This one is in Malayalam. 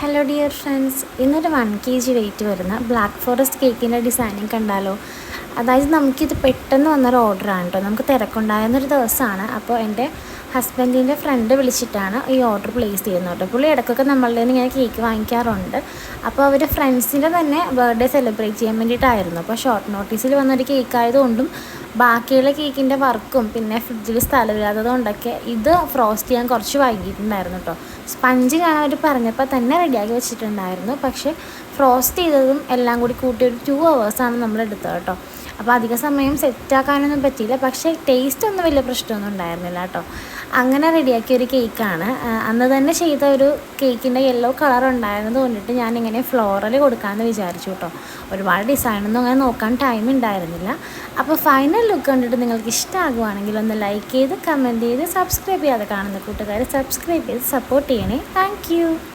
ഹലോ ഡിയർ ഫ്രണ്ട്സ്, ഇന്നൊരു 1 kg വെയിറ്റ് വരുന്ന ബ്ലാക്ക് ഫോറസ്റ്റ് കേക്കിൻ്റെ ഡിസൈനിങ് കണ്ടാലോ. അതായത് നമുക്കിത് പെട്ടെന്ന് വന്നൊരു ഓർഡറാണ് കേട്ടോ. നമുക്ക് തിരക്കുണ്ടായിരുന്നൊരു ദിവസമാണ്. അപ്പോൾ എൻ്റെ ഹസ്ബൻഡിൻ്റെ ഫ്രണ്ട് വിളിച്ചിട്ടാണ് ഈ ഓർഡർ പ്ലേസ് ചെയ്യുന്നത് കേട്ടോ. പുള്ളി ഇടയ്ക്കൊക്കെ നമ്മളുടെ നിന്ന് ഇങ്ങനെ കേക്ക് വാങ്ങിക്കാറുണ്ട്. അപ്പോൾ അവർ ഫ്രണ്ട്സിൻ്റെ തന്നെ ബർത്ത്ഡേ സെലിബ്രേറ്റ് ചെയ്യാൻ വേണ്ടിയിട്ടായിരുന്നു. അപ്പോൾ ഷോർട്ട് നോട്ടീസിൽ വന്നൊരു കേക്ക് ആയതുകൊണ്ടും ബാക്കിയുള്ള കേക്കിൻ്റെ വർക്കും പിന്നെ ഫ്രിഡ്ജിൽ സ്ഥലമില്ലാത്തത് കൊണ്ടൊക്കെ ഇത് ഫ്രോസ്റ്റ് ചെയ്യാൻ കുറച്ച് വൈകിട്ടുണ്ടായിരുന്നു കേട്ടോ. സ്പഞ്ച് ഞാൻ അവർ പറഞ്ഞപ്പോൾ തന്നെ റെഡിയാക്കി വെച്ചിട്ടുണ്ടായിരുന്നു. പക്ഷേ ഫ്രോസ്റ്റ് ചെയ്തതും എല്ലാം കൂടി കൂട്ടി ഒരു 2 hours നമ്മൾ എടുത്തത് കേട്ടോ. അപ്പോൾ അധിക സമയം സെറ്റാക്കാനൊന്നും പറ്റിയില്ല. പക്ഷേ ടേസ്റ്റ് ഒന്നും വലിയ പ്രശ്നമൊന്നും ഉണ്ടായിരുന്നില്ല കേട്ടോ. അങ്ങനെ റെഡിയാക്കിയൊരു കേക്കാണ്. അന്ന് തന്നെ ചെയ്ത ഒരു കേക്കിൻ്റെ യെല്ലോ കളർ ഉണ്ടായിരുന്നത് കൊണ്ടിട്ട് ഞാനിങ്ങനെ ഫ്ലോറൽ കൊടുക്കാമെന്ന് വിചാരിച്ചു കേട്ടോ. ഒരുപാട് ഡിസൈനൊന്നും അങ്ങനെ നോക്കാൻ ടൈം ഉണ്ടായിരുന്നില്ല. അപ്പോൾ ഫൈനൽ ലുക്ക് കണ്ടിട്ട് നിങ്ങൾക്ക് ഇഷ്ടമാകുവാണെങ്കിൽ ഒന്ന് ലൈക്ക് ചെയ്ത് കമൻറ്റ് ചെയ്ത് സബ്സ്ക്രൈബ് ചെയ്യാതെ കാണുന്ന കൂട്ടുകാർ സബ്സ്ക്രൈബ് ചെയ്ത് സപ്പോർട്ട് ചെയ്യണേ. താങ്ക്